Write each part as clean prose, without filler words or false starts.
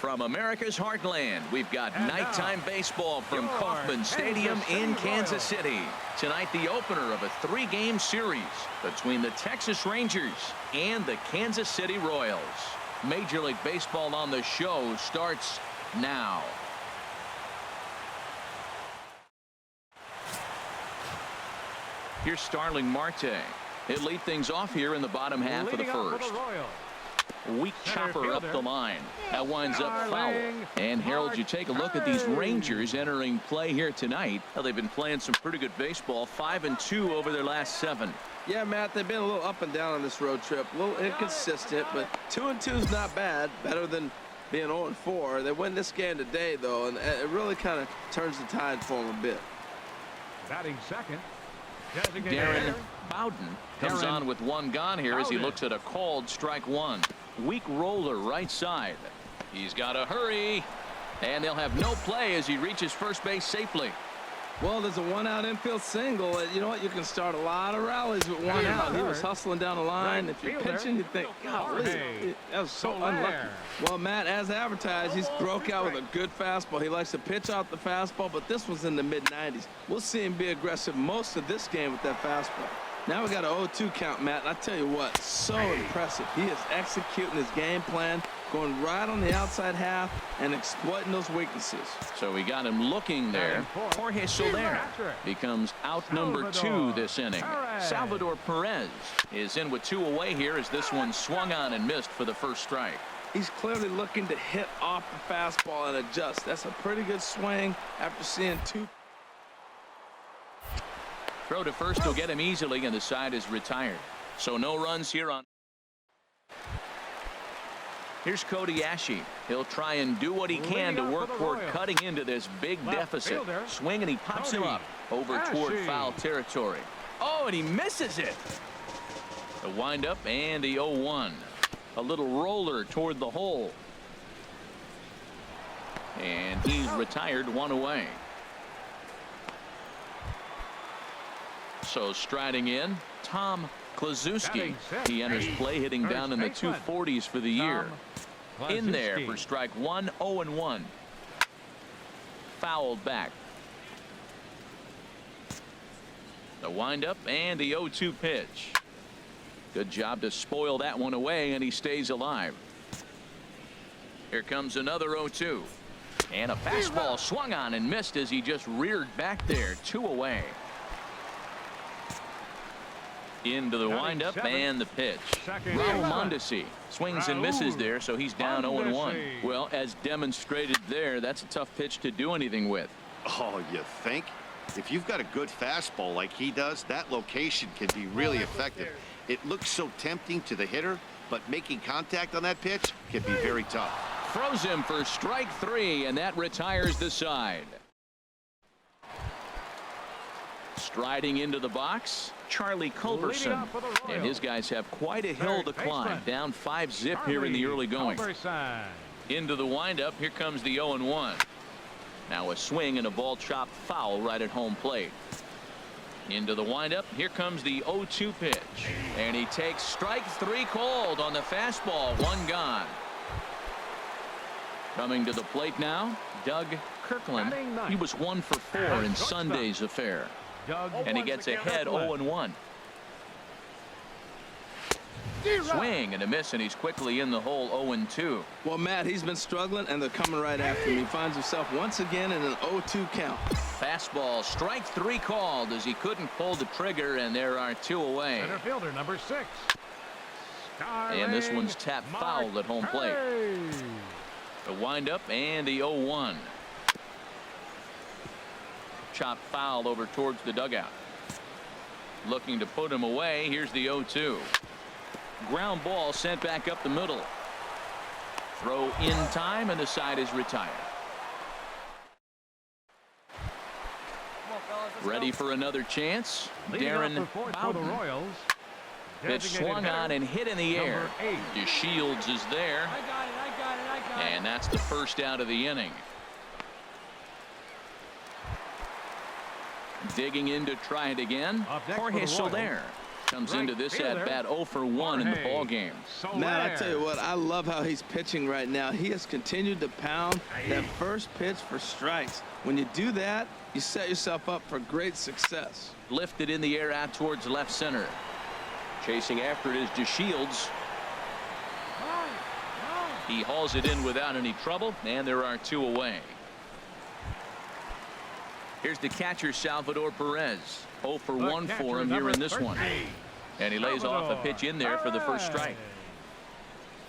from America's heartland, we've got nighttime baseball from Kauffman Stadium in Kansas City. Tonight, the opener of a 3-game series between the Texas Rangers and the Kansas City Royals. Major League Baseball on the Show starts now. Here's Starling Marte. He'll lead things off here in the bottom half of the first. Weak chopper up the line. That winds up foul. And Harold, you take a look at these Rangers entering play here tonight. Well, they've been playing some pretty good baseball. 5-2 over their last 7. Yeah, Matt, they've been a little up and down on this road trip. A little inconsistent, but 2-2 is not bad. Better than being 0-4. They win this game today, though, and it really kind of turns the tide for them a bit. Batting second. Darren Bowden comes on with 1 gone here as he looks at a called strike 1. Weak roller right side. He's got to hurry, and they'll have no play as he reaches first base safely. Well, there's a 1-out infield single. You know what? You can start a lot of rallies with 1 out. He was hustling down the line. If you're pitching, you think, golly, that was so unlucky. Well, Matt, as advertised, he's broke out with a good fastball. He likes to pitch out the fastball, but this was in the mid-90s. We'll see him be aggressive most of this game with that fastball. Now we got an 0-2 count, Matt, and I tell you what, so impressive. He is executing his game plan, going right on the outside half and exploiting those weaknesses. So we got him looking there. Jorge Soler becomes out number 2 this inning. Salvador Perez is in with 2 away here as this one swung on and missed for the first strike. He's clearly looking to hit off the fastball and adjust. That's a pretty good swing after seeing 2. Throw to first will get him easily, and the side is retired. So no runs here on. Here's Cody Ashe. He'll try and do what he can to work toward cutting into this big deficit. Swing, and he pops him up over toward foul territory. Oh, and he misses it. The windup and the 0-1. A little roller toward the hole. And he's retired, 1 away. So striding in, Tom Kluszewski. He enters play hitting down in the 240s for the year. In there for strike 1, 0-1. Fouled back. The windup and the 0-2 pitch. Good job to spoil that one away, and he stays alive. Here comes another 0-2. And a fastball swung on and missed as he just reared back there. 2 away. Into the windup and the pitch. Raul Mondesi swings and misses there, so he's down 0-1. Well, as demonstrated there, that's a tough pitch to do anything with. Oh, you think? If you've got a good fastball like he does, that location can be really effective. It looks so tempting to the hitter, but making contact on that pitch can be very tough. Throws him for strike 3, and that retires the side. Striding into the box, Charlie Culberson, and his guys have quite a hill to climb. Down 5-zip here in the early going. Into the windup, here comes the 0-1. Now a swing and a ball chopped foul right at home plate. Into the windup, here comes the 0-2 pitch, and he takes strike 3 called on the fastball. 1 gone. Coming to the plate now, Doug Kirkland. He was 1 for 4 in Sunday's affair. And he gets ahead 0-1. Swing and a miss, and he's quickly in the hole 0-2. Well, Matt, he's been struggling, and they're coming right after him. He finds himself once again in an 0-2 count. Fastball, strike 3 called as he couldn't pull the trigger, and there are 2 away. Center fielder number 6. And this one's tapped foul at home plate. The windup and the 0-1. Chopped foul over towards the dugout. Looking to put him away. Here's the 0-2. Ground ball sent back up the middle. Throw in time, and the side is retired. Ready for another chance. Darren Bowden. Pitch swung on and hit in the air. DeShields is there. And that's the first out of the inning. Digging in to try it again. Jorge Soler. Comes into this at bat 0 for 1 in the ball game. Man, I tell you what, I love how he's pitching right now. He has continued to pound that first pitch for strikes. When you do that, you set yourself up for great success. Lifted in the air out towards left center. Chasing after it is DeShields. He hauls it in without any trouble, and there are 2 away. Here's the catcher, Salvador Perez. 0 for 1 for him here in this one. And he lays off a pitch in there for the first strike.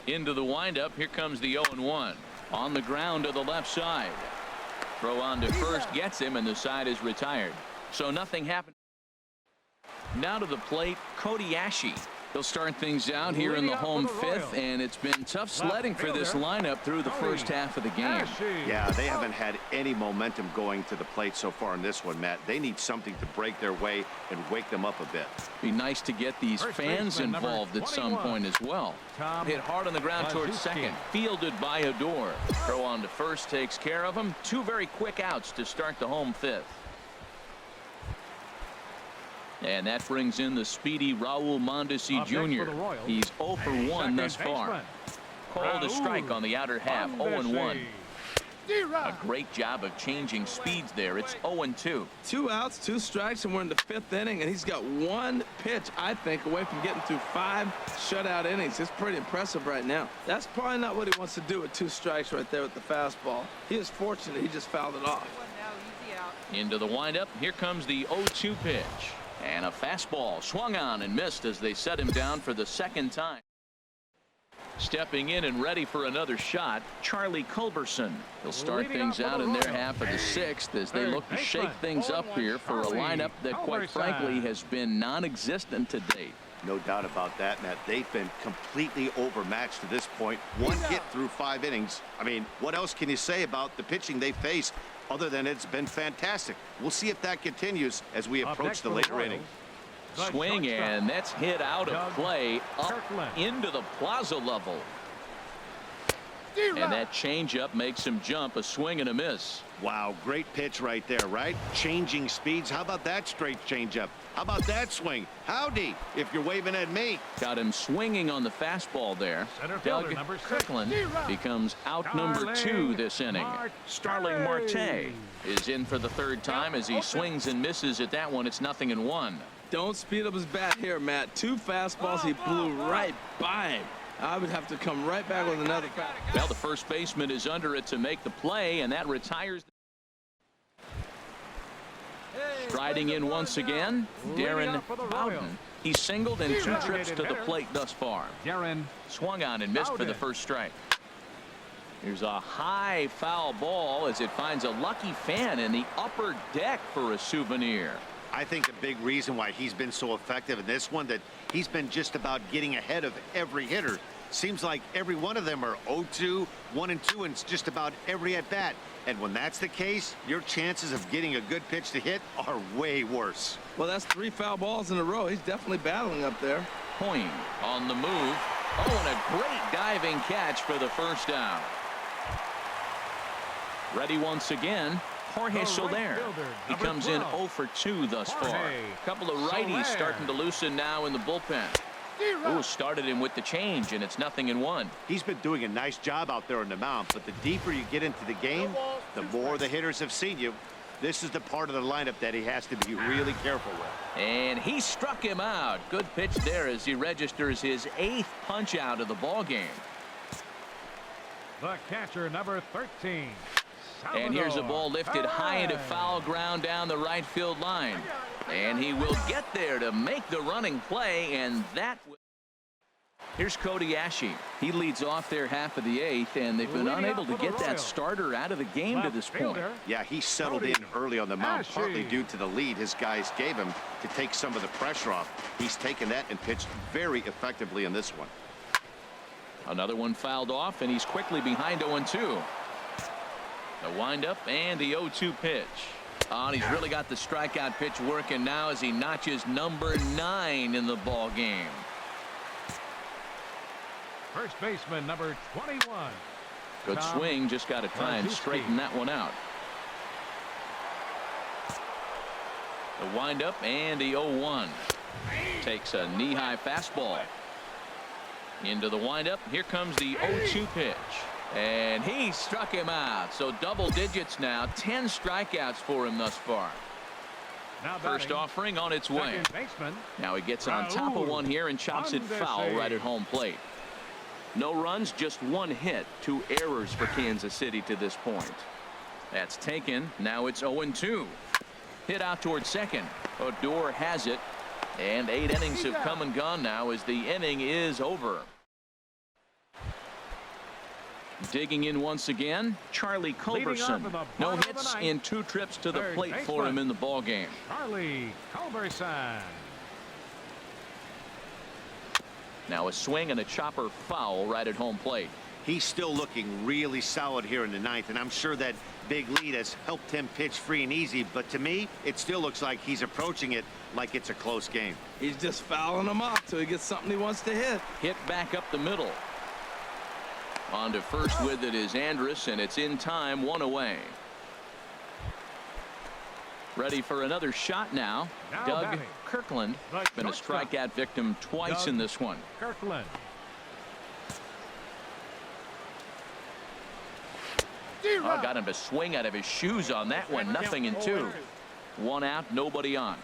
Into the windup. Here comes the 0-1. On the ground to the left side. Throw on to first gets him, and the side is retired. So nothing happened. Now to the plate, Kobayashi. He'll start things out here in the home fifth, and it's been tough sledding for this lineup through the first half of the game. Yeah, they haven't had any momentum going to the plate so far in this one, Matt. They need something to break their way and wake them up a bit. Be nice to get these fans involved at some point as well. Hit hard on the ground towards second. Fielded by Odor. Throw on to first takes care of him. 2 very quick outs to start the home fifth. And that brings in the speedy Raul Mondesi Jr. He's 0 for 1 thus far. Called a strike on the outer half. 0-1. A great job of changing speeds there. It's 0-2. 2 outs, 2 strikes, and we're in the 5th inning, and he's got 1 pitch, I think, away from getting through 5 shutout innings. It's pretty impressive right now. That's probably not what he wants to do with 2 strikes right there with the fastball. He is fortunate he just fouled it off. Into the windup. Here comes the 0-2 pitch. And a fastball swung on and missed as they set him down for the 2nd time. Stepping in and ready for another shot, Charlie Culberson. He'll start things out in their half of the 6th as they look to shake things up here for a lineup that, quite frankly, has been non-existent to date. No doubt about that, Matt. They've been completely overmatched to this point. 1 hit through 5 innings. I mean, what else can you say about the pitching they face other than it's been fantastic? We'll see if that continues as we approach the later innings. Swing, and that's hit out of play up into the plaza level. And that changeup makes him jump. A swing and a miss. Wow, great pitch right there, right? Changing speeds. How about that straight changeup? How about that swing? Howdy, if you're waving at me. Got him swinging on the fastball there. Doug Kirkland becomes out number 2 this inning. Starling Marte is in for the 3rd time as he swings and misses at that one. It's 0-1. Don't speed up his bat here, Matt. 2 fastballs, he blew right by him. I would have to come right back with another fastball. Well, the first baseman is under it to make the play, and that retires. Striding in once again, Darren Bowden. He's singled in 2 trips to the plate thus far. Swung on and missed for the first strike. Here's a high foul ball as it finds a lucky fan in the upper deck for a souvenir. I think the big reason why he's been so effective in this one, that he's been just about getting ahead of every hitter. Seems like every one of them are 0-2, 1-2, and it's just about every at bat. And when that's the case, your chances of getting a good pitch to hit are way worse. Well, that's 3 foul balls in a row. He's definitely battling up there. Hoying on the move. Oh, and a great diving catch for the first down. Ready once again. Jorge Soler. He comes in 0 for 2 thus far. A couple of righties starting to loosen now in the bullpen. Ooh, started him with the change, and it's 0-1. He's been doing a nice job out there on the mound, but the deeper you get into the game, the more the hitters have seen you. This is the part of the lineup that he has to be really careful with. And he struck him out. Good pitch there as he registers his 8th punch out of the ball game. The catcher, number 13. And here's a ball lifted high into foul ground down the right field line. And he will get there to make the running play, and that. Here's Kobayashi. He leads off their half of the 8th, and they've been unable to get that starter out of the game to this point. Yeah, he settled in early on the mound, partly due to the lead his guys gave him to take some of the pressure off. He's taken that and pitched very effectively in this one. Another one fouled off, and he's quickly behind 0-2. The windup and the 0-2 pitch. And he's really got the strikeout pitch working now as he notches number 9 in the ball game. First baseman, number 21. Good swing, just got to try and straighten that one out. The windup and the 0-1. Takes a knee-high fastball. Into the windup. Here comes the 0-2 pitch. And he struck him out. So double digits now. 10 strikeouts for him thus far. First offering on its way. Now he gets on top of one here and chops it foul right at home plate. No runs, just one hit. 2 errors for Kansas City to this point. That's taken. Now it's 0-2. Hit out towards second. Odor has it. And 8 innings have come and gone now as the inning is over. Digging in once again, Charlie Culberson. No hits in 2 trips to the plate for him in the ball game. Charlie Culberson. Now a swing and a chopper foul right at home plate. He's still looking really solid here in the 9th, and I'm sure that big lead has helped him pitch free and easy, but to me it still looks like he's approaching it like it's a close game. He's just fouling them off till he gets something he wants to hit. Hit back up the middle. On to first with it is Andrus, and it's in time, 1 away. Ready for another shot now. Doug Kirkland. Been a strikeout victim twice in this one. Kirkland. Oh, got him to swing out of his shoes on that one. 0-2. 1 out, nobody on.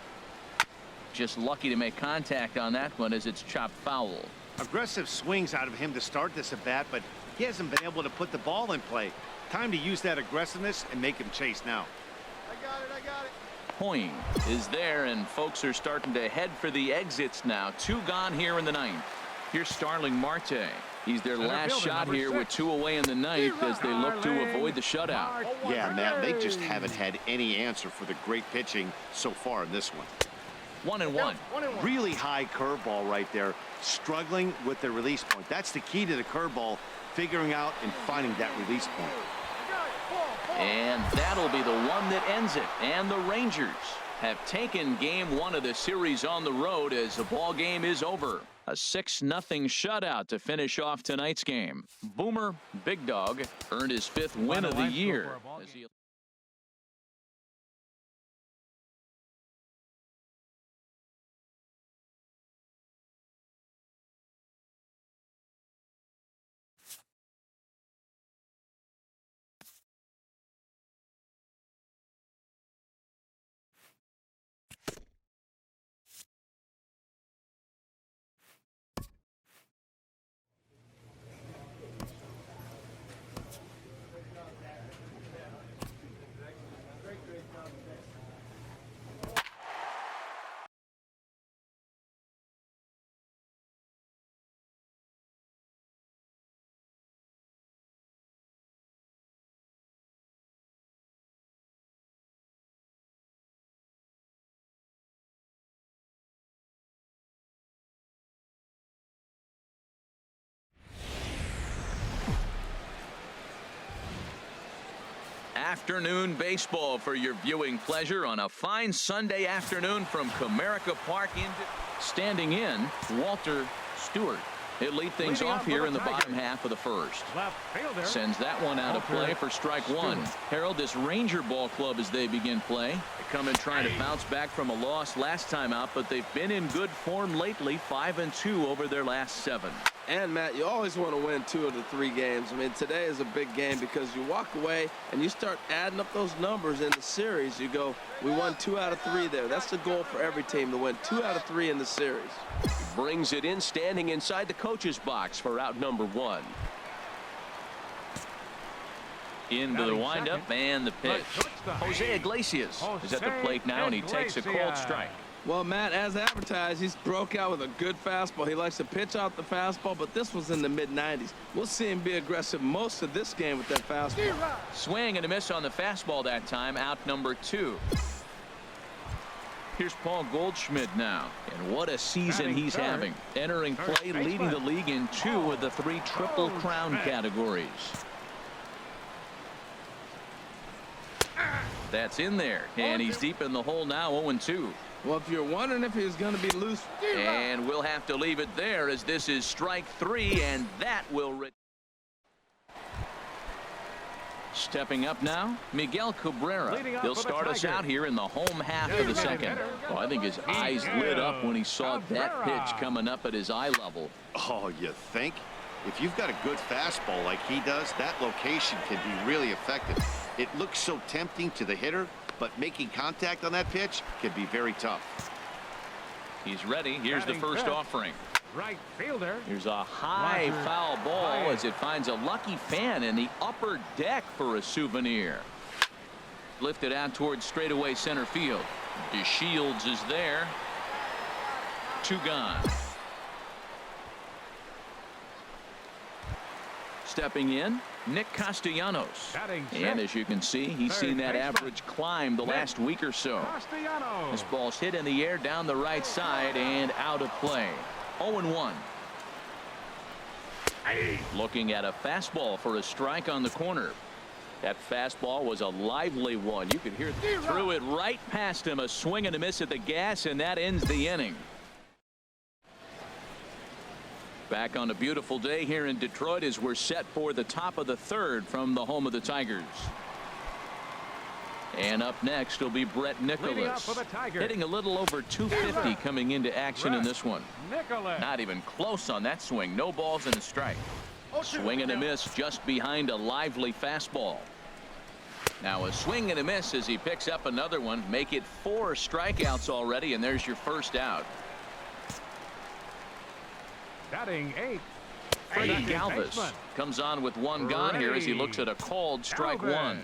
Just lucky to make contact on that one as it's chopped foul. Aggressive swings out of him to start this at bat, but he hasn't been able to put the ball in play. Time to use that aggressiveness and make him chase now. I got it. Hoying is there, and folks are starting to head for the exits now. 2 gone here in the 9th. Here's Starling Marte. He's their last shot here with 2 away in the 9th as they look to avoid the shutout. Yeah, Matt, they just haven't had any answer for the great pitching so far in this one. 1-1. Really high curveball right there, struggling with the release point. That's the key to the curveball, figuring out and finding that release point. And that'll be the one that ends it. And the Rangers have taken game 1 of the series on the road as the ball game is over. A 6-0 shutout to finish off tonight's game. Boomer Big Dog earned his 5th win of the year. Afternoon baseball for your viewing pleasure on a fine Sunday afternoon from Comerica Park. Standing in, Walter Stewart. He'll lead things off here in the bottom half of the first. Sends that one out of play for strike 1. Harold, this Ranger ball club as they begin play. They come in trying to bounce back from a loss last time out, but they've been in good form lately. 5-2 over their last 7. And Matt, you always want to win 2 of the 3 games. I mean, today is a big game because you walk away and you start adding up those numbers in the series. You go, we won 2 out of 3 there. That's the goal for every team, to win 2 out of 3 in the series. Brings it in, standing inside the coach's box for out number 1. Into the windup and the pitch. Jose Iglesias is at the plate now, and he takes a cold strike. Well, Matt, as advertised, he's broke out with a good fastball. He likes to pitch out the fastball, but this was in the mid-90s. We'll see him be aggressive most of this game with that fastball. Swing and a miss on the fastball that time, out number 2. Here's Paul Goldschmidt now, and what a season he's having. Entering play, leading the league in 2 of the 3 Triple Crown categories. That's in there, and he's deep in the hole now, 0-2. Well, if you're wondering if he's going to be loose. And we'll have to leave it there as this is strike 3, and that will. Stepping up now, Miguel Cabrera. He'll start us out here in the home half of the second. Oh, I think his eyes lit up when he saw that pitch coming up at his eye level. Oh, you think? If you've got a good fastball like he does, that location can be really effective. It looks so tempting to the hitter, but making contact on that pitch can be very tough. He's ready. Here's the first offering. Right fielder. Here's a high foul ball as it finds a lucky fan in the upper deck for a souvenir. Lifted out towards straightaway center field. DeShields is there. 2 gone. Stepping in, Nick Castellanos. And as you can see, he's seen that average climb the last week or so. This ball's hit in the air down the right side and out of play. 0-1. Looking at a fastball for a strike on the corner. That fastball was a lively one. You could hear it. Threw it right past him. A swing and a miss at the gas, and that ends the inning. Back on a beautiful day here in Detroit as we're set for the top of the third from the home of the Tigers. And up next will be Brett Nicholas, hitting a little over 250 coming into action in this one. Not even close on that swing. No balls and a strike. Swing and a miss just behind a lively fastball. Now a swing and a miss as he picks up another one. Make it 4 strikeouts already, and there's your first out. Batting 8. Freddie Galvis comes on with 1 gone here as he looks at a called strike 1.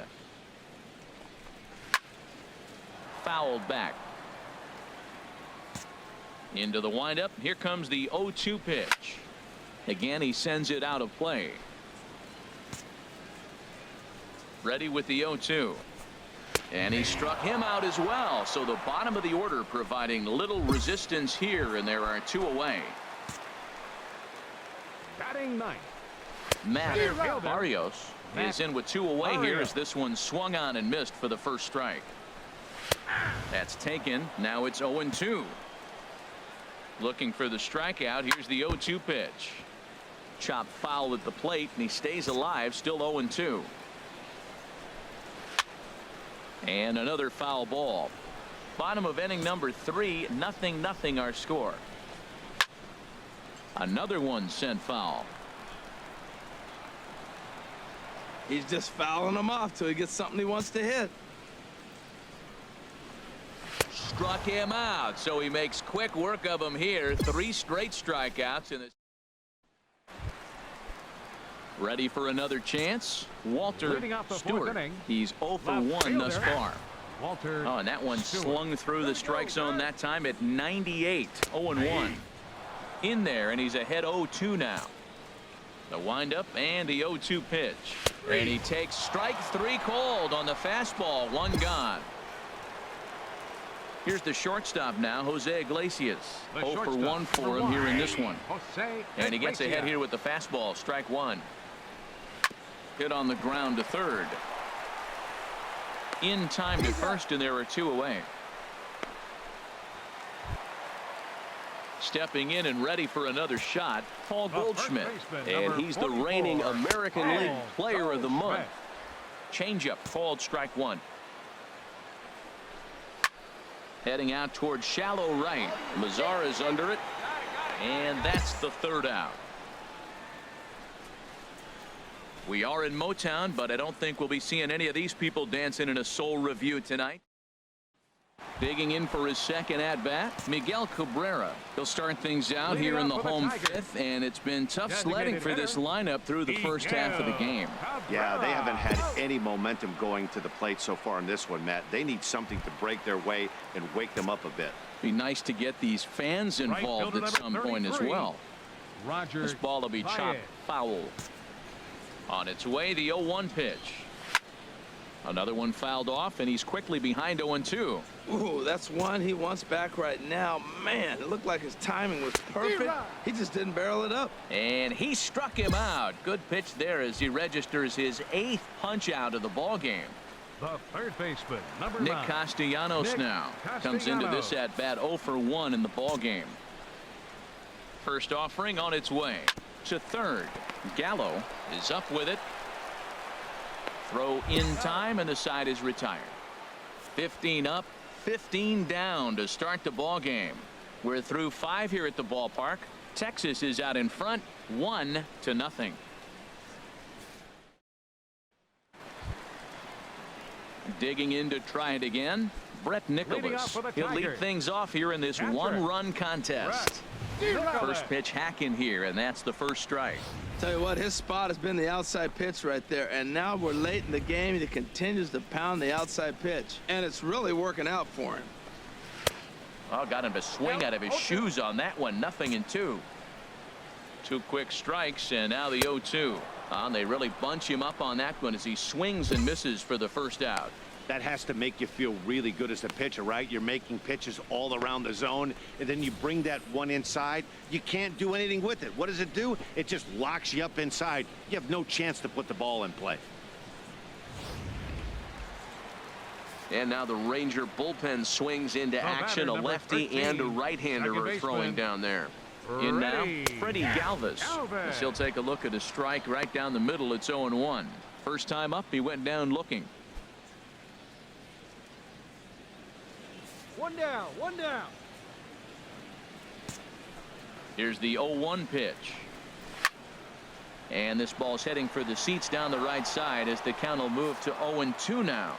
Fouled back. Into the windup. Here comes the 0-2 pitch. Again, he sends it out of play. Ready with the 0-2. And he struck him out as well. So the bottom of the order providing little resistance here, and there are 2 away. Batting 9. Matt Barrios is in with 2 away here as this one swung on and missed for the first strike. That's taken. Now it's 0-2. Looking for the strikeout. Here's the 0-2 pitch. Chopped foul at the plate, and he stays alive. Still 0-2. And another foul ball. Bottom of inning number 3. 0-0 our score. Another one sent foul. He's just fouling him off till he gets something he wants to hit. Struck him out, so he makes quick work of him here. 3 straight strikeouts in this. Ready for another chance. Walter Stewart. He's 0 for 1 thus far. Oh, and that one slung through the strike zone that time at 98. 0-1. In there, and he's ahead 0-2 now. The windup and the 0-2 pitch. And he takes strike 3 called on the fastball. 1 gone. Here's the shortstop now, Jose Iglesias. 0 for 1 for him here in this one. And he gets ahead here with the fastball. Strike 1. Hit on the ground to third. In time to first, and there are 2 away. Stepping in and ready for another shot, Paul Goldschmidt. And he's the reigning American League Player of the Month. Changeup called strike 1. Heading out towards shallow right. Mazara's under it. And that's the 3rd out. We are in Motown, but I don't think we'll be seeing any of these people dancing in a soul review tonight. Digging in for his second at-bat, Miguel Cabrera. He'll start things out here in the home 5th, and it's been tough sledding for this lineup through the first half of the game. Yeah, they haven't had any momentum going to the plate so far in this one, Matt. They need something to break their way and wake them up a bit. Be nice to get these fans involved at some point as well. This ball will be chopped foul. On its way, the 0-1 pitch. Another one fouled off, and he's quickly behind 0-2. Ooh, that's one he wants back right now. Man, it looked like his timing was perfect. He just didn't barrel it up. And he struck him out. Good pitch there as he registers his 8th punch out of the ball game. The third baseman, number Nick 9. Castellanos now comes into this at bat 0 for 1 in the ball game. First offering on its way to third. Gallo is up with it. Throw in time, and the side is retired. 15 up, 15 down to start the ball game. We're through 5 here at the ballpark. Texas is out in front, 1-0. Digging in to try it again, Brett Nicholas. He'll lead things off here in this one-run contest. First pitch hacking here, and that's the first strike. Tell you what, his spot has been the outside pitch right there, and now we're late in the game. He continues to pound the outside pitch, and it's really working out for him. Oh, got him to swing out of his shoes on that one. 0-2. 2 quick strikes, and now the 0-2. They really bunch him up on that one as he swings and misses for the first out. That has to make you feel really good as a pitcher, right? You're making pitches all around the zone, and then you bring that one inside. You can't do anything with it. What does it do? It just locks you up inside. You have no chance to put the ball in play. And now the Ranger bullpen swings into action. A lefty and a right-hander are throwing down there. In now, Freddie Galvis. As he'll take a look at a strike right down the middle. It's 0-1. First time up, he went down looking. One down, one down. Here's the 0-1 pitch. And this ball's heading for the seats down the right side as the count will move to 0-2 now.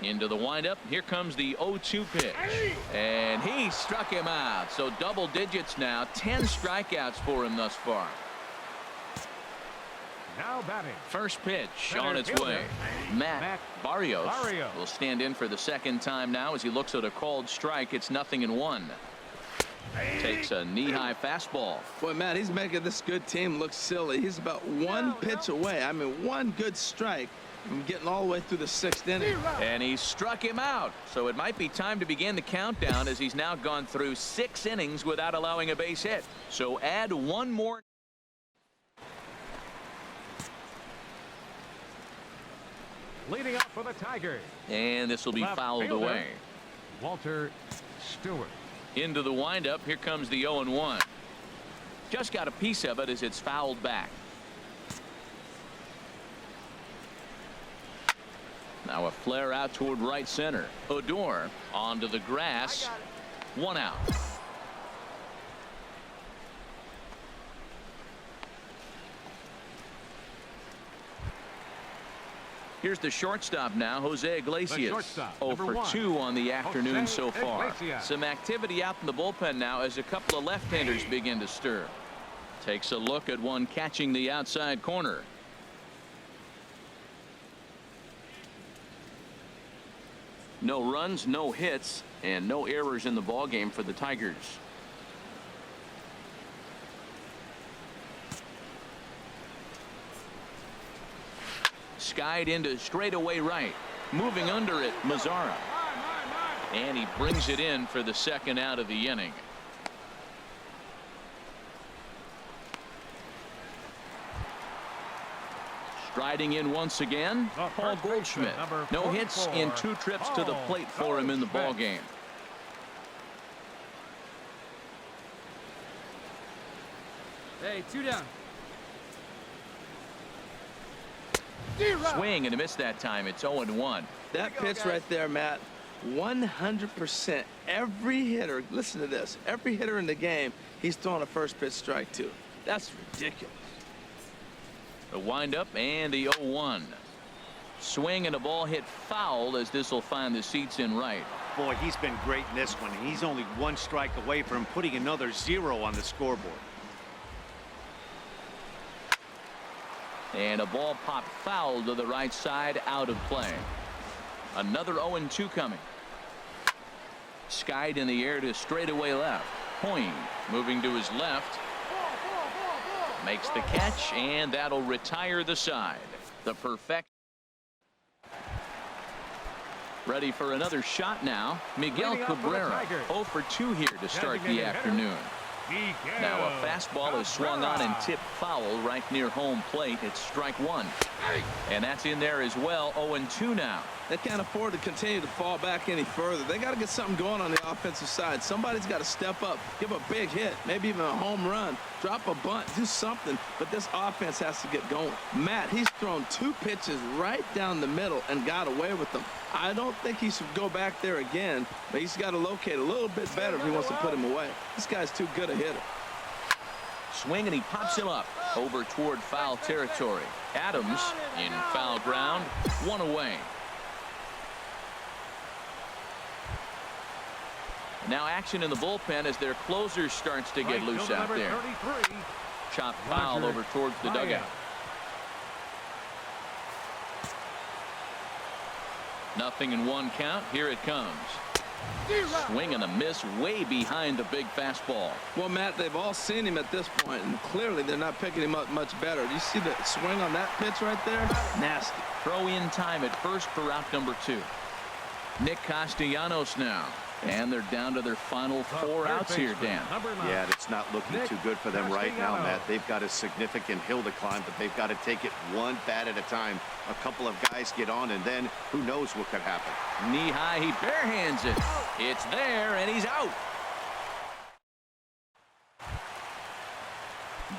Into the windup. Here comes the 0-2 pitch. And he struck him out. So double digits now. 10 strikeouts for him thus far. Now batting. First pitch on its way. Matt Barrios will stand in for the second time now as he looks at a called strike. It's 0-1. Takes a knee-high fastball. Boy, Matt, he's making this good team look silly. He's about one pitch away. I mean, one good strike from getting all the way through the 6th inning. And he struck him out. So it might be time to begin the countdown as he's now gone through 6 innings without allowing a base hit. So add one more. Leading up for the Tigers. And this will be fouled away. Walter Stewart. Into the windup. Here comes the 0-1. Just got a piece of it as it's fouled back. Now a flare out toward right center. Odor onto the grass. 1 out. Here's the shortstop now, Jose Iglesias. 0 for 2 on the afternoon so far. Some activity out in the bullpen now as a couple of left-handers begin to stir. Takes a look at one catching the outside corner. No runs, no hits, and no errors in the ballgame for the Tigers. Skied into straightaway right. Moving under it, Mazzara. And he brings it in for the second out of the inning. Striding in once again, Paul Goldschmidt. No hits in 2 trips to the plate for him in the ballgame. Hey, 2 down. Swing and a miss that time. It's 0-1. That pitch right there, Matt, 100%. Every hitter, listen to this, every hitter in the game, he's throwing a first pitch strike to. That's ridiculous. The windup and the 0-1. Swing and a ball hit foul as this will find the seats in right. Boy, he's been great in this one. He's only 1 strike away from putting another 0 on the scoreboard. And a ball popped foul to the right side, out of play. Another 0-2 coming. Skied in the air to straightaway left. Point moving to his left. Makes the catch, and that'll retire the side. The perfect. Ready for another shot now. Miguel Cabrera 0 for 2 here to start the afternoon. Now a fastball is swung on and tipped foul right near home plate. It's strike one. And that's in there as well. 0-2 now. They can't afford to continue to fall back any further. They got to get something going on the offensive side. Somebody's got to step up, give a big hit, maybe even a home run, drop a bunt, do something. But this offense has to get going. Matt, he's thrown 2 pitches right down the middle and got away with them. I don't think he should go back there again, but he's got to locate a little bit better if he wants to put him away. This guy's too good a hitter. Swing, and he pops him up over toward foul territory. Adams in foul ground, 1 away. Now action in the bullpen as their closer starts to get loose out there. Chopped foul over towards the dugout. Nothing in 1 count. Here it comes. Swing and a miss way behind the big fastball. Well, Matt, they've all seen him at this point, and clearly they're not picking him up much better. Do you see the swing on that pitch right there? Nasty. Throw in time at first for out number 2. Nick Castellanos now. And they're down to their final 4 outs here, Dan. Yeah, it's not looking too good for them right now, Matt. They've got a significant hill to climb, but they've got to take it one bat at a time. A couple of guys get on, and then who knows what could happen. Knee high, he barehands it. It's there, and he's out.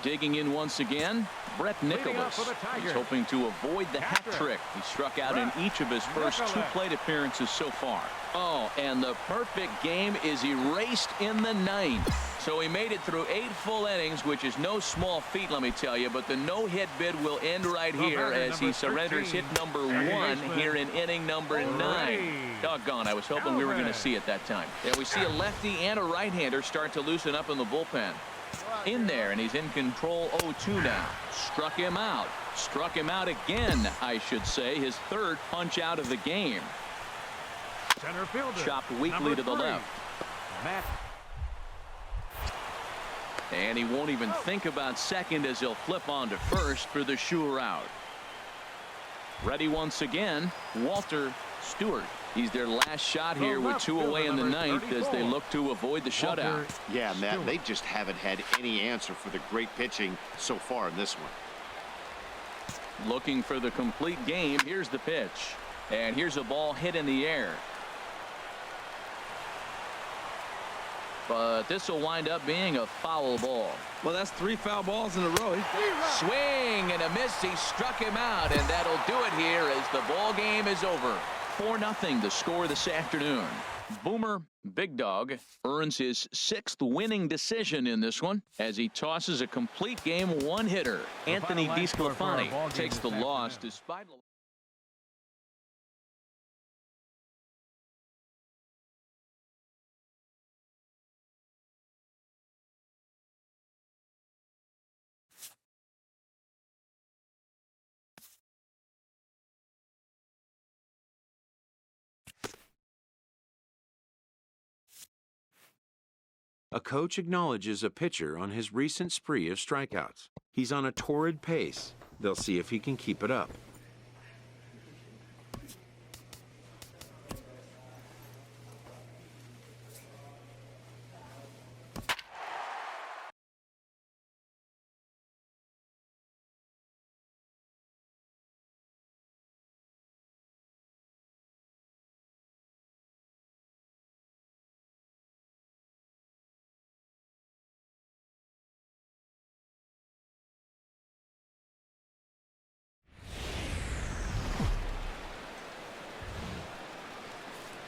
Digging in once again, Brett Nicholas. He's hoping to avoid the hat trick. He struck out in each of his first 2 plate appearances so far. Oh, and the perfect game is erased in the 9th. So he made it through 8 full innings, which is no small feat, let me tell you. But the no-hit bid will end right here as he surrenders hit number 1 here in inning number 9. Doggone, I was hoping we were going to see it that time. Yeah, we see a lefty and a right-hander start to loosen up in the bullpen. In there, and he's in control. 0-2 now. Struck him out. Struck him out again, I should say. His 3rd punch out of the game. Center fielder, chopped weakly to the left. Matt. And he won't even think about second as he'll flip on to first for the sure out. Ready once again, Walter Stewart. He's their last shot here with 2 away in the 9th as they look to avoid the shutout. Yeah, Matt, they just haven't had any answer for the great pitching so far in this one. Looking for the complete game. Here's the pitch. And here's a ball hit in the air. But this will wind up being a foul ball. Well, that's 3 foul balls in a row. Swing and a miss. He struck him out, and that'll do it here as the ball game is over. 4-0 the score this afternoon. Boomer Big Dog earns his 6th winning decision in this one as he tosses a complete game 1-hitter. Anthony DeSclafani takes the loss despite. A coach acknowledges a pitcher on his recent spree of strikeouts. He's on a torrid pace. They'll see if he can keep it up.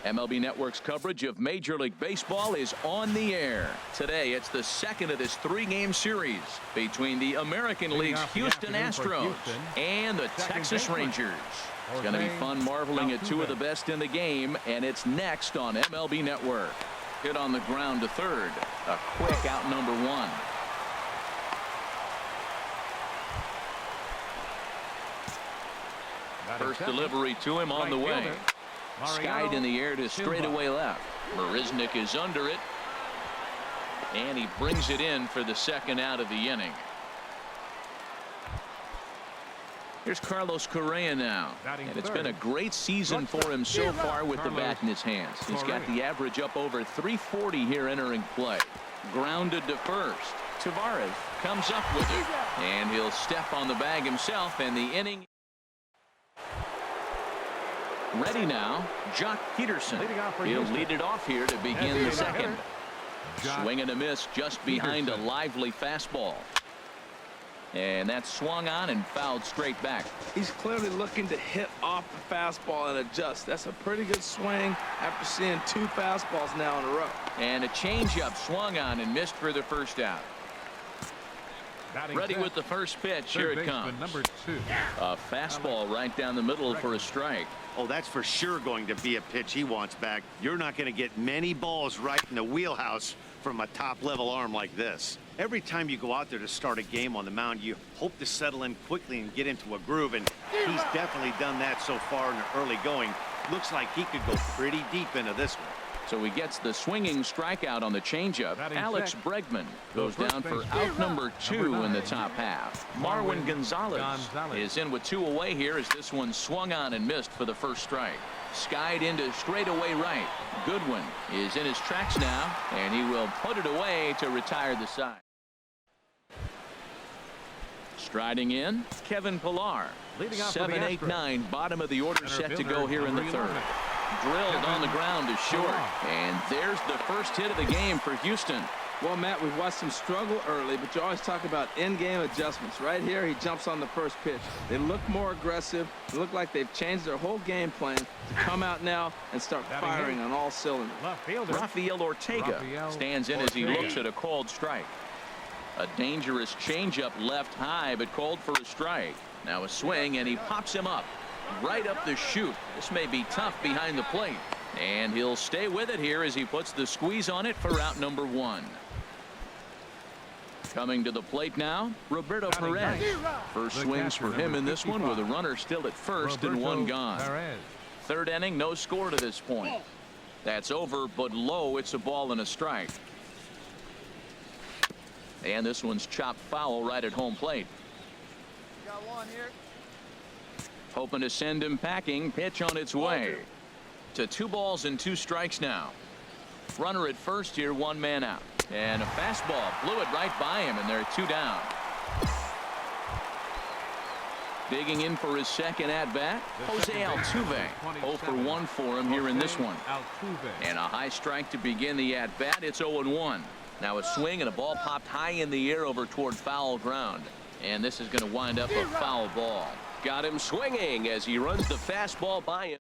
MLB Network's coverage of Major League Baseball is on the air. Today, it's the second of this 3-game series between the American League's Houston Astros and the Texas Rangers. It's going to be fun marveling at 2 of the best in the game, and it's next on MLB Network. Hit on the ground to third. A quick out number 1. First delivery to him on the way. Skied in the air to straightaway left. Marisnick is under it. And he brings it in for the 2nd out of the inning. Here's Carlos Correa now. And it's been a great season for him so far with the bat in his hands. He's got the average up over 340 here entering play. Grounded to first. Tavares comes up with it. And he'll step on the bag himself, and the inning. Ready now, Jock Peterson. He'll lead it off here to begin the second. Swing and a miss just behind a lively fastball. And that's swung on and fouled straight back. He's clearly looking to hit off the fastball and adjust. That's a pretty good swing after seeing 2 fastballs now in a row. And a changeup swung on and missed for the first out. Ready with the first pitch. Here it comes. Number 2. A fastball right down the middle for a strike. Oh, that's for sure going to be a pitch he wants back. You're not going to get many balls right in the wheelhouse from a top-level arm like this. Every time you go out there to start a game on the mound, you hope to settle in quickly and get into a groove, and he's definitely done that so far in the early going. Looks like he could go pretty deep into this one. So he gets the swinging strikeout on the changeup. Alex Bregman goes down for out number 2 in the top half. Marwin Gonzalez is in with 2 away here as this one swung on and missed for the first strike. Skied into straightaway right. Goodwin is in his tracks now, and he will put it away to retire the side. Striding in, Kevin Pillar. 7, 8, 9, bottom of the order set to go here in the third. Drilled on the ground to short, and there's the first hit of the game for Houston. Well, Matt, we've watched him struggle early, but you always talk about in-game adjustments. Right here, he jumps on the first pitch. They look more aggressive. They look like they've changed their whole game plan to come out now and start firing on all cylinders. Rafael Ortega stands in as he looks at a called strike. A dangerous changeup left high, but called for a strike. Now a swing, and he pops him up. Right up the chute. This may be tough behind the plate. And he'll stay with it here as he puts the squeeze on it for out number 1. Coming to the plate now, Roberto Perez. First swings for him in this one with a runner still at first and 1 gone. Third inning, no score to this point. That's over, but low. It's a ball and a strike. And this one's chopped foul right at home plate. Got 1 here. Hoping to send him packing. Pitch on its way. To 2 balls and 2 strikes now. Runner at first here, 1 man out. And a fastball blew it right by him, and they're 2 down. Digging in for his second at-bat, Jose Altuve. 0 for 1 for him here in this one. And a high strike to begin the at-bat. It's 0-1. Now a swing and a ball popped high in the air over toward foul ground. And this is going to wind up a foul ball. Got him swinging as he runs the fastball by him.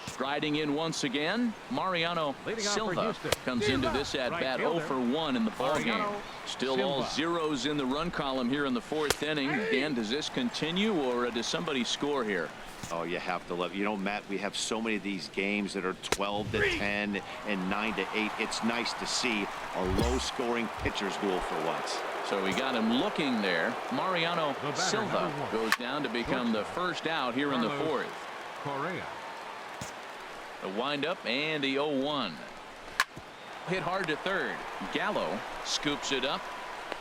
Striding in once again, Mariano Silva comes into this at-bat 0 for 1 in the ballgame. Still all zeros in the run column here in the 4th inning. Dan, does this continue, or does somebody score here? Oh, you have to love. You know, Matt, we have so many of these games that are 12 to 10 and 9 to 8. It's nice to see a low-scoring pitcher's duel for once. So we got him looking there. Mariano Silva goes down to become the first out here in the 4th. Correa. The windup and the 0-1. Hit hard to third. Gallo scoops it up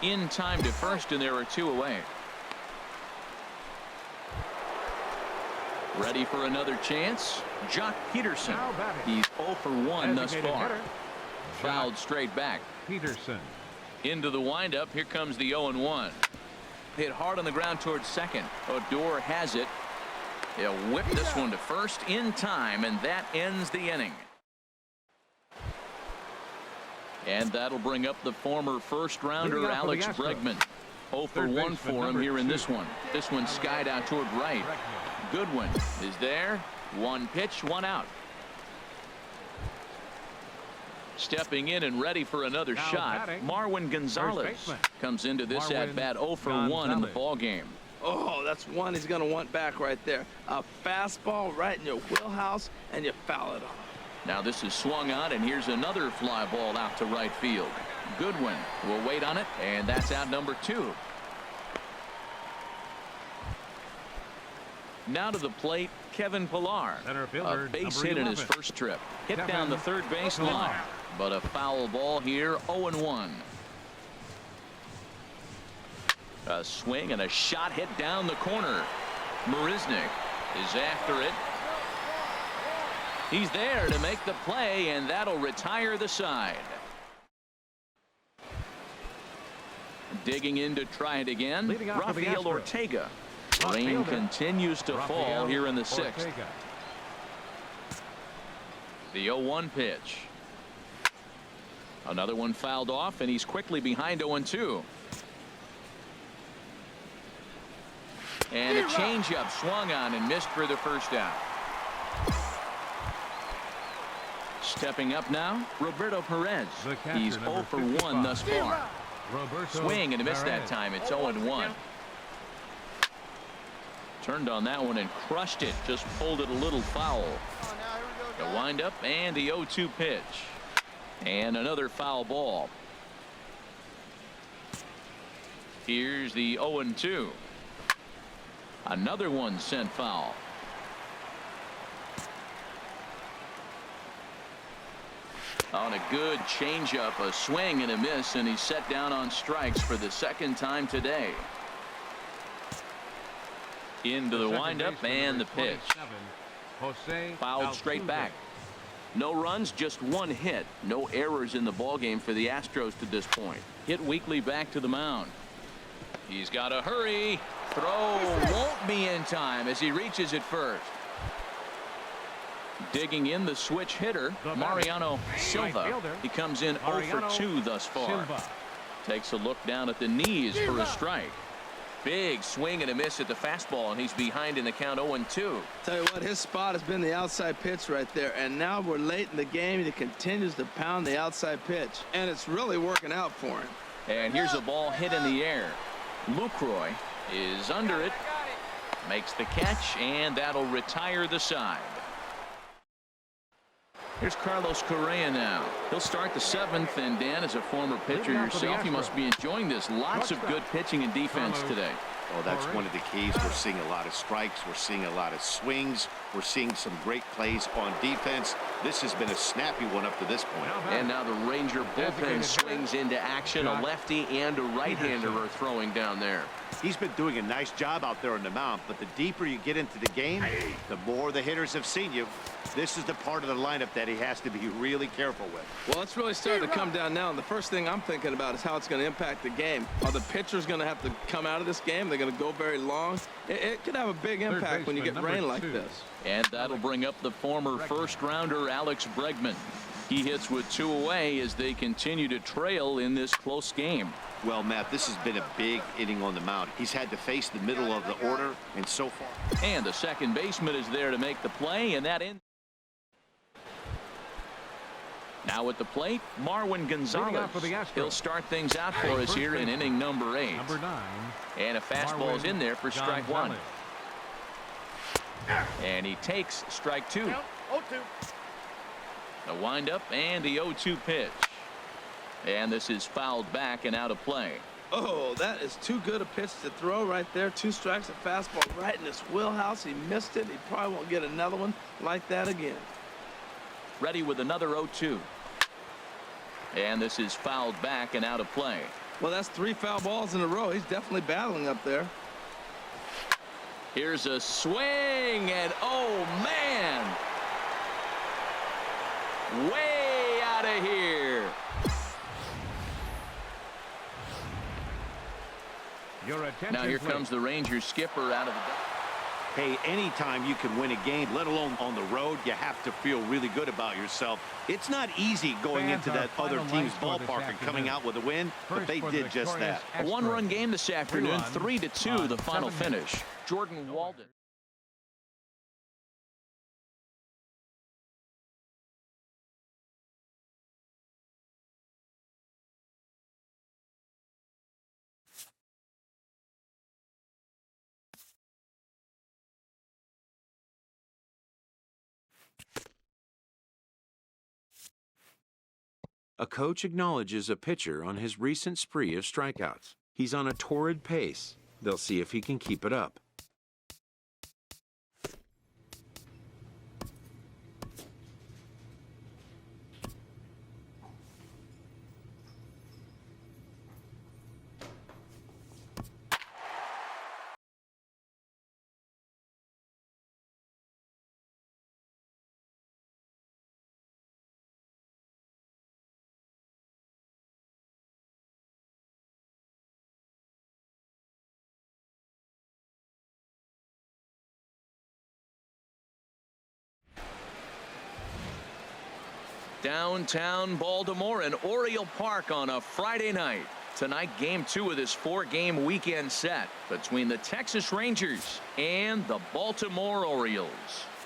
in time to first, and there are 2 away. Ready for another chance. Jock Peterson. He's 0 for 1 thus far. Fouled straight back. Peterson. Into the windup. Here comes the 0-1. Hit hard on the ground towards second. Odor has it. He'll whip this one to first in time, and that ends the inning. And that'll bring up the former first-rounder Alex Bregman. 0 for 1 for him here in this one. This one skied out toward right. Goodwin is there. 1 pitch, 1 out. Stepping in and ready for another shot, Marwin Gonzalez comes into this at-bat 0 for 1 in the ballgame. Oh, that's one he's going to want back right there. A fastball right in your wheelhouse, and you foul it off. Now this is swung on, and here's another fly ball out to right field. Goodwin will wait on it, and that's out number 2. Now to the plate, Kevin Pillar. A base hit in his first trip. Hit down the third base line, but a foul ball here, 0-1. A swing and a shot hit down the corner. Marisnik is after it. He's there to make the play, and that'll retire the side. Digging in to try it again, Rafael Ortega. Rain continues to fall here in the sixth. The 0-1 pitch. Another one fouled off, and he's quickly behind 0-2. And a changeup swung on and missed for the first out. Stepping up now, Roberto Perez. He's 0 for 1 thus far. Swing and a miss that time. It's 0-1. Turned on that one and crushed it. Just pulled it a little foul. The windup and the 0-2 pitch. And another foul ball. Here's the 0-2. Another one sent foul. On a good changeup, a swing and a miss, and he's set down on strikes for the second time today. Into the windup and the pitch. Fouled straight back. No runs, just one hit. No errors in the ballgame for the Astros to this point. Hit weakly back to the mound. He's got to hurry. Throw won't be in time as he reaches it first. Digging in the switch hitter, Mariano Silva. He comes in 0 for 2 thus far. Takes a look down at the knees for a strike. Big swing and a miss at the fastball, and he's behind in the count 0-2. Tell you what, his spot has been the outside pitch right there, and now we're late in the game, and he continues to pound the outside pitch, and it's really working out for him. And here's a ball hit in the air. Lucroy is under it, makes the catch, and that'll retire the side. Here's Carlos Correa now. He'll start the 7th, and Dan, as a former pitcher yourself, you must be enjoying this. Lots of good pitching and defense today. Oh, that's one of the keys. We're seeing a lot of strikes. We're seeing a lot of swings. We're seeing some great plays on defense. This has been a snappy one up to this point. And now the Ranger bullpen swings into action. A lefty and a right-hander are throwing down there. He's been doing a nice job out there on the mound, but the deeper you get into the game, the more the hitters have seen you. This is the part of the lineup that he has to be really careful with. Well, it's really starting to come down now, and the first thing I'm thinking about is how it's going to impact the game. Are the pitchers going to have to come out of this game? They're going to go very long. It could have a big impact when you get rain like this. And that'll bring up the former first-rounder Alex Bregman. He hits with 2 away as they continue to trail in this close game. Well, Matt, this has been a big inning on the mound. He's had to face the middle of the order, and so far. And the second baseman is there to make the play, and that ends. Now at the plate, Marwin Gonzalez. He'll start things out for us here in inning number 8. And a fastball's in there for strike 1. And he takes strike 2. 0-2. The windup and the 0-2 pitch. And this is fouled back and out of play. Oh, that is too good a pitch to throw right there. 2 strikes, a fastball right in his wheelhouse. He missed it. He probably won't get another one like that again. Ready with another 0-2. And this is fouled back and out of play. Well, that's 3 foul balls in a row. He's definitely battling up there. Here's a swing, and oh, man. Way out of here. Now here comes the Rangers skipper out of the... Hey, anytime you can win a game, let alone on the road, you have to feel really good about yourself. It's not easy going into that other team's ballpark and coming out with a win, but they did just that. A 1-run game this afternoon, 3-2 the final finish. Jordan Walden. A coach acknowledges a pitcher on his recent spree of strikeouts. He's on a torrid pace. They'll see if he can keep it up. Downtown Baltimore and Oriole Park on a Friday night. Tonight, game 2 of this 4-game weekend set between the Texas Rangers and the Baltimore Orioles.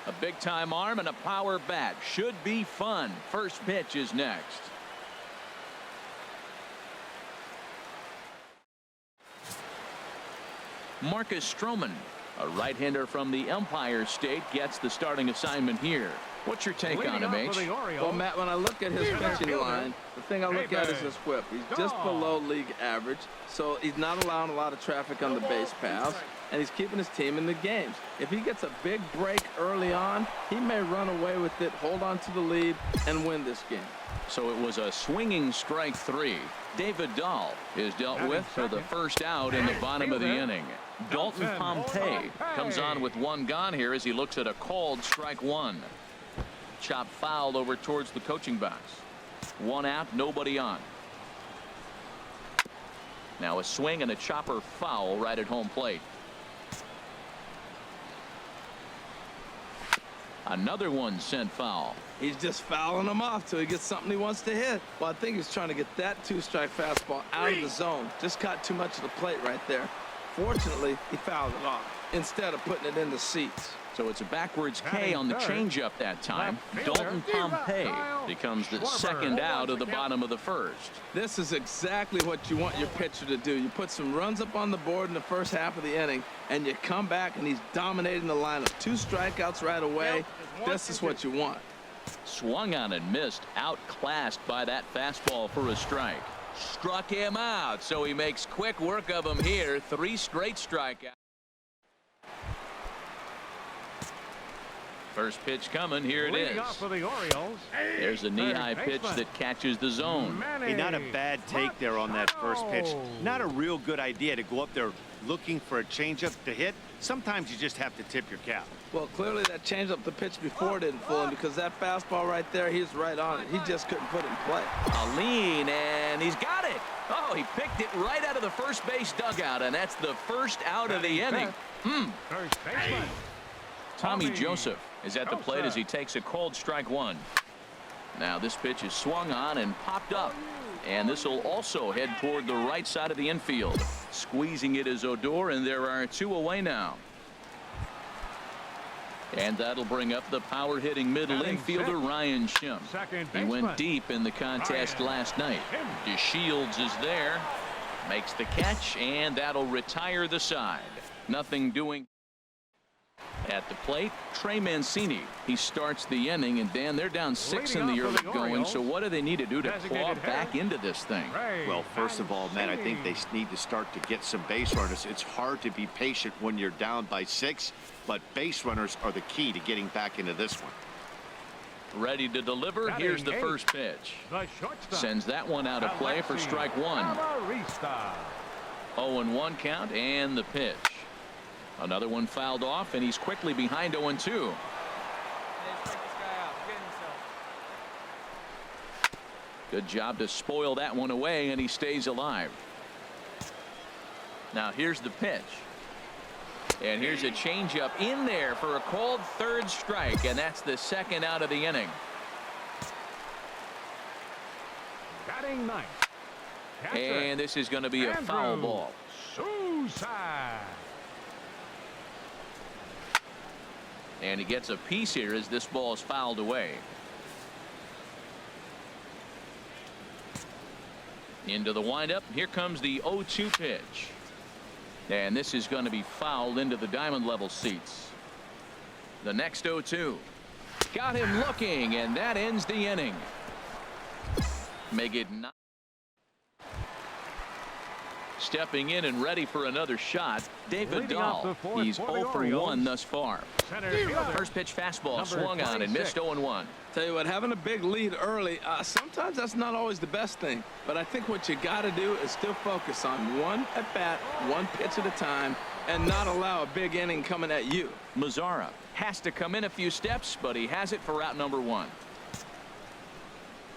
A big-time arm and a power bat. Should be fun. First pitch is next. Marcus Stroman, a right-hander from the Empire State, gets the starting assignment here. What's your take on him, H? Well, Matt, when I look at his pitching line, the thing I look at is his whip. He's just below league average, so he's not allowing a lot of traffic on the base paths, and he's keeping his team in the games. If he gets a big break early on, he may run away with it, hold on to the lead, and win this game. So it was a swinging strike 3. David Dahl is dealt with for the first out in the bottom of the inning. Dalton Pompey comes on with 1 gone here as he looks at a called strike 1. Chop foul over towards the coaching box. 1 out, nobody on. Now a swing and a chopper foul right at home plate. Another one sent foul. He's just fouling them off till he gets something he wants to hit. Well, I think he's trying to get that 2-strike fastball out of the zone. Just caught too much of the plate right there. Fortunately, he fouled it off instead of putting it in the seats. So it's a backwards K on the changeup that time. Dalton Pompey becomes the second out of the bottom of the first. This is exactly what you want your pitcher to do. You put some runs up on the board in the first half of the inning, and you come back and he's dominating the lineup. 2 strikeouts right away. This is what you want. Swung on and missed, outclassed by that fastball for a strike. Struck him out, so he makes quick work of him here. 3 straight strikeouts. First pitch coming. Here it is. For the Orioles. There's a knee-high pitch that catches the zone. Hey, not a bad take there on that first pitch. Not a real good idea to go up there looking for a changeup to hit. Sometimes you just have to tip your cap. Well, clearly that changeup the pitch before didn't fool him, because that fastball right there, he's right on it. He just couldn't put it in play. A lean, and he's got it. Oh, he picked it right out of the first base dugout, and that's the first out of the inning. First baseman. Tommy Joseph is at the plate as he takes a called strike 1. Now this pitch is swung on and popped up, and this will also head toward the right side of the infield. Squeezing it is Odor, and there are 2 away now. And that'll bring up the power-hitting middle infielder Ryan Schimm. He went deep in the contest last night. DeShields is there, makes the catch, and that'll retire the side. Nothing doing. At the plate, Trey Mancini. He starts the inning, and Dan, they're down 6 in the early going. So what do they need to do to claw back into this thing? Well, first of all, Matt, I think they need to start to get some base runners. It's hard to be patient when you're down by 6, but base runners are the key to getting back into this one. Ready to deliver. Here's the first pitch. Sends that one out of play for strike 1. 0-1 count, and the pitch. Another one fouled off, and he's quickly behind 0-2. Good job to spoil that one away, and he stays alive. Now here's the pitch. And here's a changeup in there for a called 3rd strike, and that's the 2nd out of the inning. Batting 9th. And this is going to be a foul ball. Suicide. And he gets a piece here as this ball is fouled away. Into the windup. Here comes the 0-2 pitch. And this is going to be fouled into the diamond level seats. The next 0-2. Got him looking, and that ends the inning. Make it 9. Stepping in and ready for another shot, David Dahl. He's 0 for 1 thus far. First pitch fastball swung on and missed 0-1. Tell you what, having a big lead early, sometimes that's not always the best thing. But I think what you got to do is still focus on 1 at bat, 1 pitch at a time, and not allow a big inning coming at you. Mazzara has to come in a few steps, but he has it for out number 1.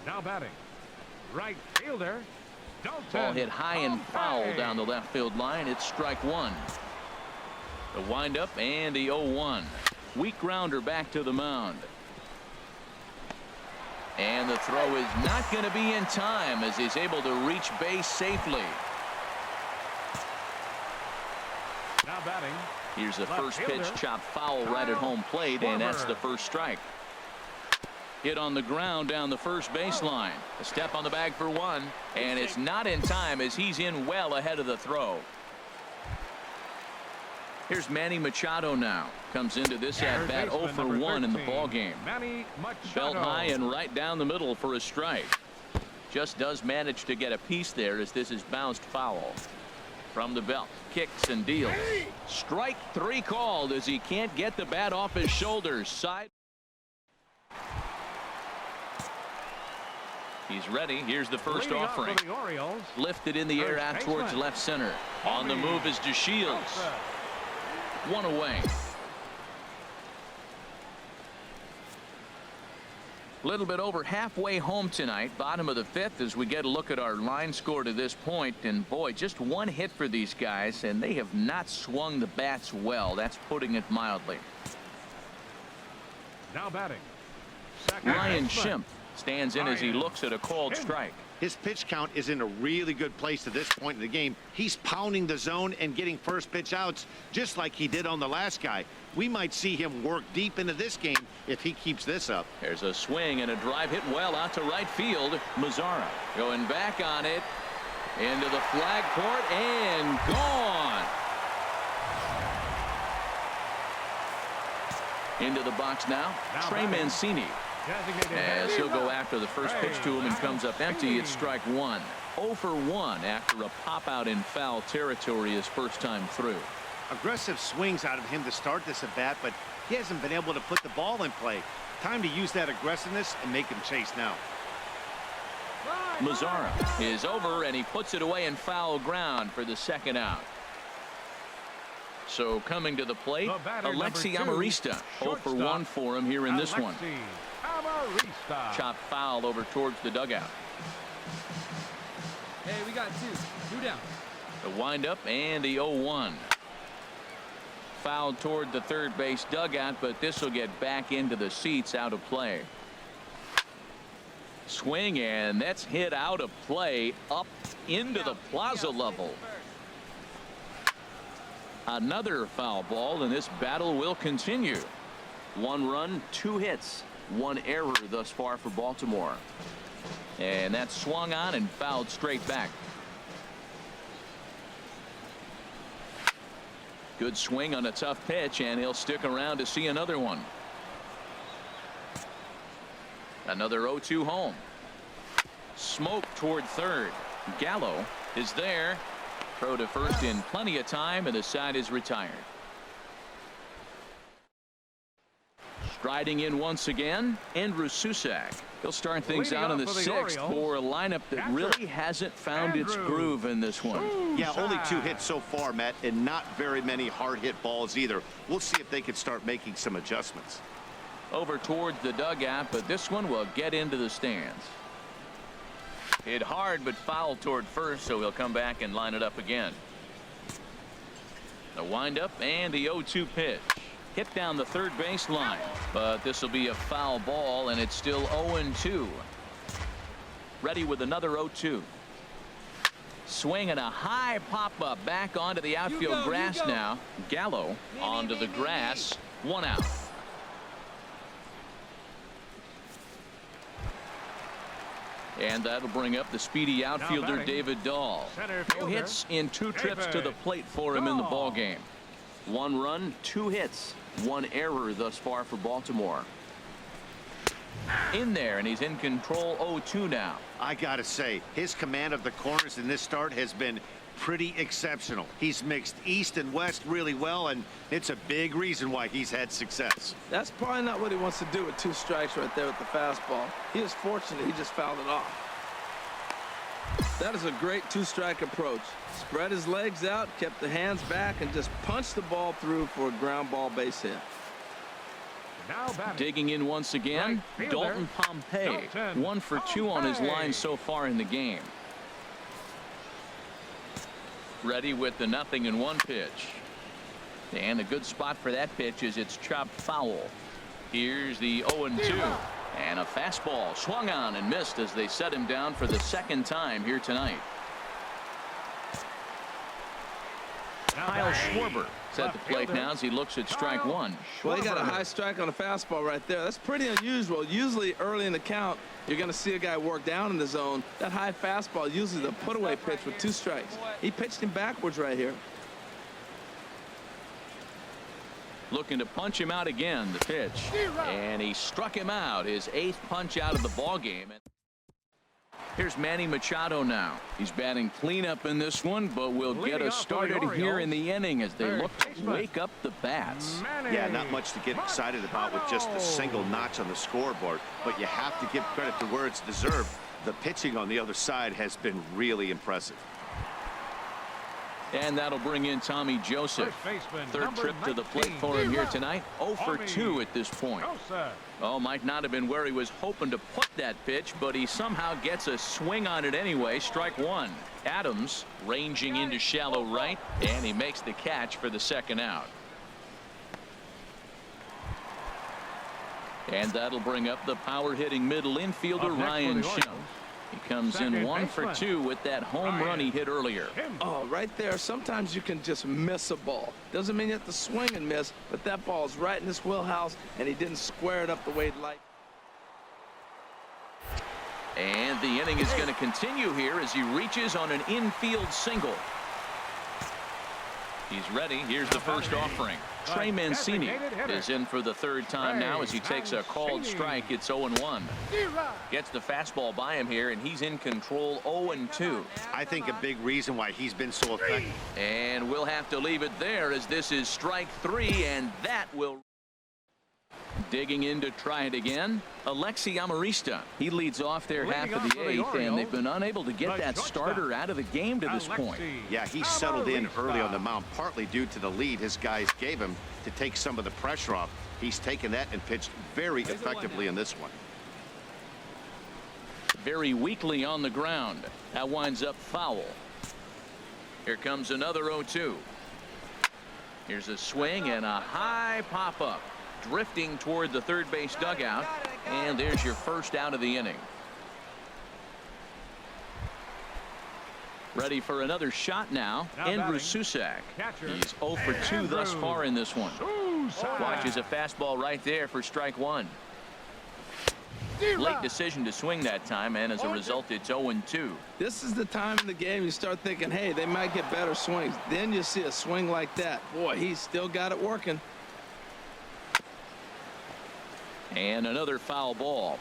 Now batting, right fielder. Ball hit high and foul down the left field line. It's strike 1. The windup and the 0-1. Weak grounder back to the mound. And the throw is not going to be in time as he's able to reach base safely. Now batting. Here's the Left first fielder. pitch, chopped foul right at home plate, and that's the first strike. Hit on the ground down the first baseline. A step on the bag for one, and it's not in time as he's in well ahead of the throw. Here's Manny Machado now. Comes into this at bat 0 for 1 in the ball game. Manny Machado. Belt high and right down the middle for a strike. Just does manage to get a piece there as this is bounced foul. From the belt, kicks and deals. Strike 3 called as he can't get the bat off his shoulders. Side. He's ready. Here's the first Leading up for offering. the Orioles. Lifted in the air out First towards baseman. left center. On the move is DeShields. 1 away. Little bit over halfway home tonight, bottom of the 5th, as we get a look at our line score to this point. And boy, just 1 hit for these guys, and they have not swung the bats well. That's putting it mildly. Now batting. Second Ryan baseman. Schimpf stands in as he looks at a called strike. His pitch count is in a really good place at this point in the game. He's pounding the zone and getting first pitch outs just like he did on the last guy. We might see him work deep into this game if he keeps this up. There's a swing and a drive hit well out to right field. Mazzara going back on it into the flag court and gone. Into the box now. Trey Mancini. As he'll go after the first pitch to him and comes up empty. It's strike 1. 0 for 1 after a pop out in foul territory his first time through. Aggressive swings out of him to start this at bat, but he hasn't been able to put the ball in play. Time to use that aggressiveness and make him chase now. Mazzara is over and he puts it away in foul ground for the second out. So coming to the plate, Alexi Amarista. 0 for 1 for him here in this one. Chopped foul over towards the dugout. Hey, we got 2 down. The windup and the 0-1. Fouled toward the third base dugout, but this will get back into the seats, out of play. Swing, and that's hit out of play up into the plaza level. Another foul ball, and this battle will continue. 1 run, 2 hits, 1 error thus far for Baltimore. And that's swung on and fouled straight back. Good swing on a tough pitch, and he'll stick around to see another one. Another 0-2 home. Smoke toward third. Gallo is there. Throw to first in plenty of time, and the side is retired. Striding in once again, Andrew Susac. He'll start things out in the 6th for a lineup that really hasn't found its groove in this one. Yeah, only 2 hits so far, Matt, and not very many hard hit balls either. We'll see if they can start making some adjustments. Over towards the dugout, but this one will get into the stands. Hit hard but foul toward first, so he'll come back and line it up again. The windup and the 0-2 pitch. Hit down the third base line, but this will be a foul ball, and it's still 0-2. Ready with another 0-2. Swinging a high pop-up back onto the outfield grass now. Gallo onto the grass. 1 out. And that'll bring up the speedy outfielder David Dahl. No hits in 2 trips to the plate for him in the ball game. 1 run, 2 hits, 1 error thus far for Baltimore. In there, and he's in control. 0-2 now. I gotta say, his command of the corners in this start has been pretty exceptional. He's mixed east and west really well, and it's a big reason why he's had success. That's probably not what he wants to do with 2 strikes right there with the fastball. He was fortunate he just fouled it off. That is a great 2-strike approach. Spread his legs out, kept the hands back, and just punched the ball through for a ground ball base hit. Digging in once again, Dalton Pompey. 1 for 2 on his line so far in the game. Ready with the 0-1 pitch. And a good spot for that pitch is it's chopped foul. Here's the 0-2. And a fastball swung on and missed as they set him down for the second time here tonight. Kyle Schwarber is at the plate now as he looks at strike one. Well, he got a high strike on a fastball right there. That's pretty unusual. Usually early in the count, you're going to see a guy work down in the zone. That high fastball, usually the put-away pitch with 2 strikes. He pitched him backwards right here. Looking to punch him out again, the pitch. And he struck him out, his 8th punch out of the ball game. Here's Manny Machado now. He's batting cleanup in this one, but will get us started here in the inning as they look to wake up the bats. Yeah, not much to get excited about with just a single notch on the scoreboard, but you have to give credit to where it's deserved. The pitching on the other side has been really impressive. And that'll bring in Tommy Joseph. Third trip to the plate for him here tonight. 0 for 2 at this point. Oh, might not have been where he was hoping to put that pitch, but he somehow gets a swing on it anyway. Strike one. Adams ranging into shallow right, and he makes the catch for the second out. And that'll bring up the power-hitting middle infielder Ryan Schimpf. He comes in 1 for 2 with that home run he hit earlier. Oh, right there. Sometimes you can just miss a ball. Doesn't mean you have to swing and miss, but that ball's right in his wheelhouse, and he didn't square it up the way he'd like. And the inning is going to continue here as he reaches on an infield single. He's ready. Here's the first offering. Trey Mancini is in for the 3rd time now as he takes a called strike. It's 0-1. Gets the fastball by him here, and he's in control 0-2. I think a big reason why he's been so effective. And we'll have to leave it there as this is strike 3, and that will... Digging in to try it again, Alexi Amarista. He leads off their half of the 8th, and they've been unable to get that starter out of the game to this point. Yeah, he settled in early on the mound, partly due to the lead his guys gave him to take some of the pressure off. He's taken that and pitched very effectively in this one. Very weakly on the ground. That winds up foul. Here comes another 0-2. Here's a swing and a high pop-up. Drifting toward the third base dugout, and there's your first out of the inning. Ready for another shot now, Andrew Susac. He's 0 for 2 thus far in this one. Watches a fastball right there for strike one. Late decision to swing that time, and as a result, it's 0-2. This is the time in the game you start thinking, hey, they might get better swings. Then you see a swing like that. Boy, he's still got it working. And another foul ball.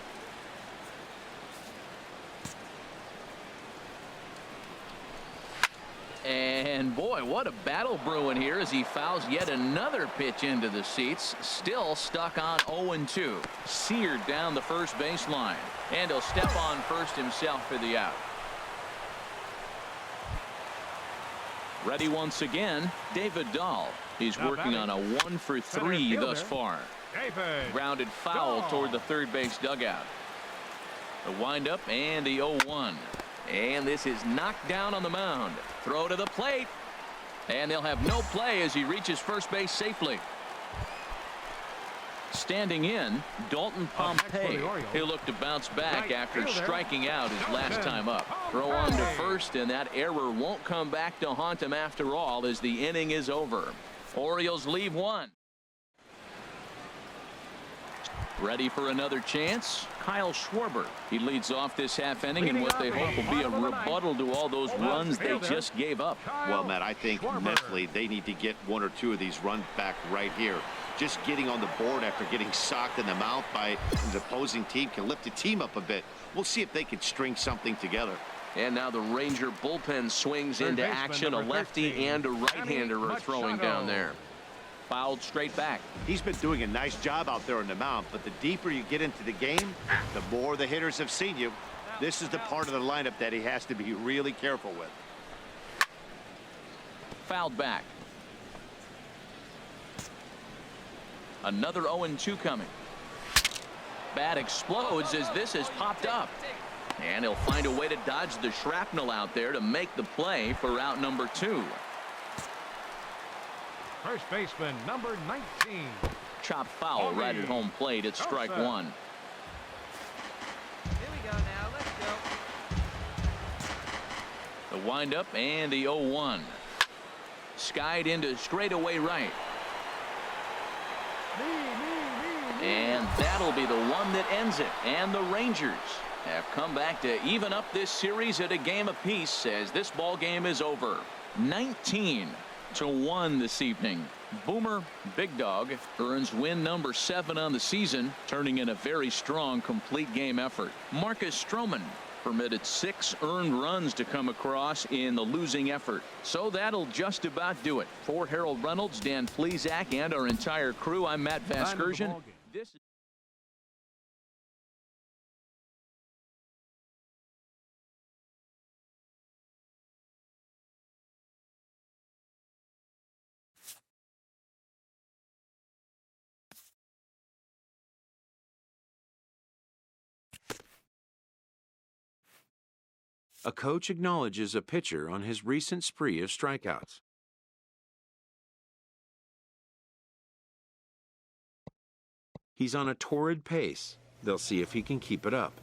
And boy, what a battle brewing here as he fouls yet another pitch into the seats. Still stuck on 0-2. Seared down the first baseline. And he'll step on first himself for the out. Ready once again, David Dahl. He's working on a 1 for 3 thus far. Grounded foul toward the third base dugout. The windup and the 0-1. And this is knocked down on the mound. Throw to the plate. And they'll have no play as he reaches first base safely. Standing in, Dalton Pompey. He'll look to bounce back after striking out his last time up. Throw on to first, and that error won't come back to haunt him after all as the inning is over. Orioles leave one. Ready for another chance, Kyle Schwarber. He leads off this half inning in what they hope will be a rebuttal to all those runs they just gave up. Well, Matt, I think mentally they need to get 1 or 2 of these runs back right here. Just getting on the board after getting socked in the mouth by the opposing team can lift the team up a bit. We'll see if they can string something together. And now the Ranger bullpen swings into action. A lefty and a right-hander are throwing down there. Fouled straight back. He's been doing a nice job out there on the mound, but the deeper you get into the game, the more the hitters have seen you. This is the part of the lineup that he has to be really careful with. Fouled back. Another 0-2 coming. Bat explodes as this has popped up. And he'll find a way to dodge the shrapnel out there to make the play for out number 2. First baseman, number 19. Chop foul right at home plate. It's strike one. windup and the 0-1. Skied into straightaway right. And that'll be the one that ends it. And the Rangers have come back to even up this series at a game apiece as this ball game is over. 19-1 this evening. Boomer Big Dog earns win number 7 on the season, turning in a very strong complete game effort. Marcus Stroman permitted 6 earned runs to come across in the losing effort. So that'll just about do it. For Harold Reynolds, Dan Flezak, and our entire crew, I'm Matt Vasgersian. This A coach acknowledges a pitcher on his recent spree of strikeouts. He's on a torrid pace. They'll see if he can keep it up.